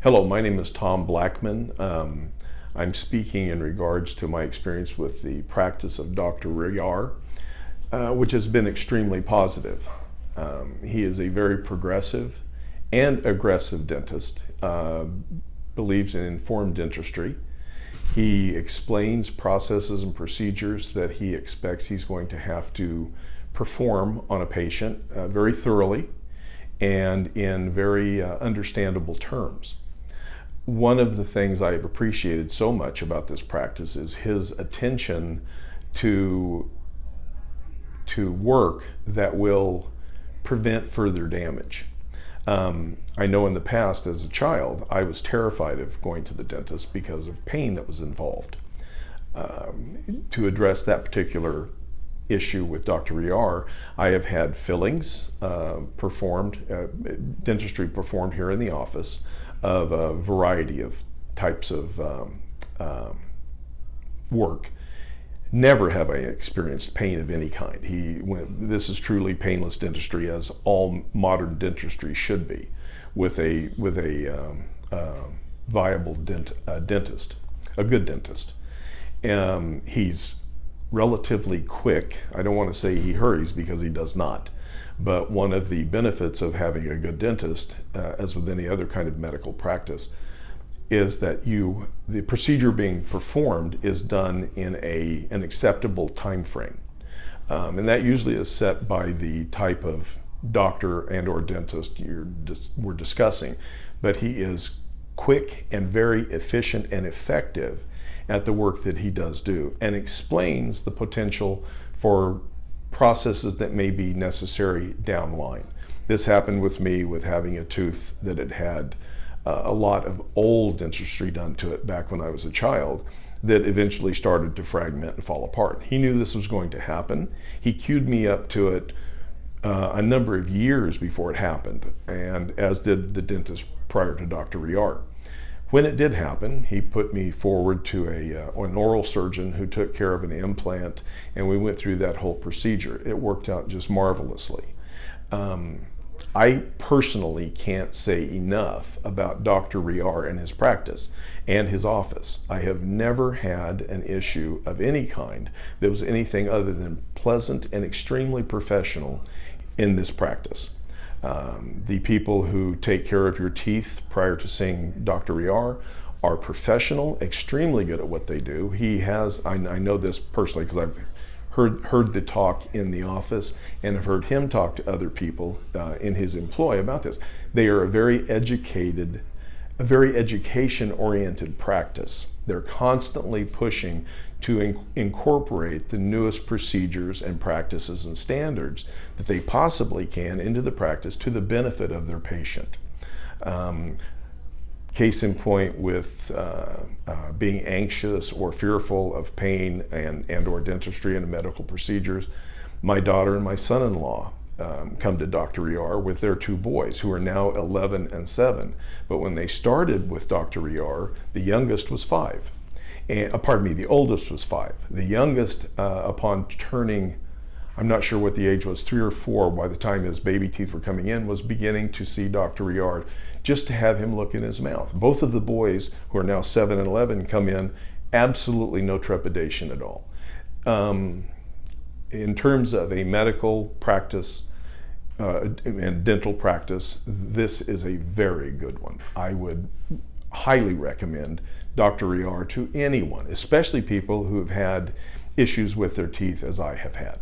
Hello, my name is Tom Blackman. I'm speaking in regards to my experience with the practice of Dr. Riar, which has been extremely positive. He is a very progressive and aggressive dentist, believes in informed dentistry. He explains processes and procedures that he expects he's going to have to perform on a patient very thoroughly and in very understandable terms. One of the things I've appreciated so much about this practice is his attention to work that will prevent further damage. I know in the past as a child, I was terrified of going to the dentist because of pain that was involved. To address that particular issue with Dr. Riar, I have had fillings performed, dentistry performed here in the office of a variety of types of work. Never have I experienced pain of any kind. This is truly painless dentistry, as all modern dentistry should be, with a viable dentist, a good dentist. He's relatively quick. I don't want to say he hurries because he does not. But one of the benefits of having a good dentist, as with any other kind of medical practice, is that the procedure being performed is done in an acceptable time frame. And that usually is set by the type of doctor and or dentist we're discussing. But he is quick and very efficient and effective at the work that he does do, and explains the potential for processes that may be necessary down the line. This happened with me with having a tooth that had a lot of old dentistry done to it back when I was a child, that eventually started to fragment and fall apart. He knew this was going to happen. He queued me up to it a number of years before it happened, and as did the dentist prior to Dr. Riar. When it did happen, he put me forward to an oral surgeon who took care of an implant, and we went through that whole procedure. It worked out just marvelously. I personally can't say enough about Dr. Riar and his practice and his office. I have never had an issue of any kind that was anything other than pleasant and extremely professional in this practice. The people who take care of your teeth prior to seeing Dr. Riar are professional, extremely good at what they do. I know this personally because I've heard the talk in the office and have heard him talk to other people in his employ about this. They are a very education-oriented practice. They're constantly pushing to incorporate the newest procedures and practices and standards that they possibly can into the practice to the benefit of their patient. Case in point with being anxious or fearful of pain and or dentistry and medical procedures, my daughter and my son-in-law come to Dr. Riar with their two boys who are now 11 and 7. But when they started with Dr. Riar, the youngest was 5. The oldest was 5. The youngest, upon turning, I'm not sure what the age was, 3 or 4, by the time his baby teeth were coming in, was beginning to see Dr. Riar just to have him look in his mouth. Both of the boys, who are now 7 and 11, come in absolutely no trepidation at all. In terms of a medical practice and dental practice, this is a very good one. I would highly recommend Dr. Riar to anyone, especially people who have had issues with their teeth as I have had.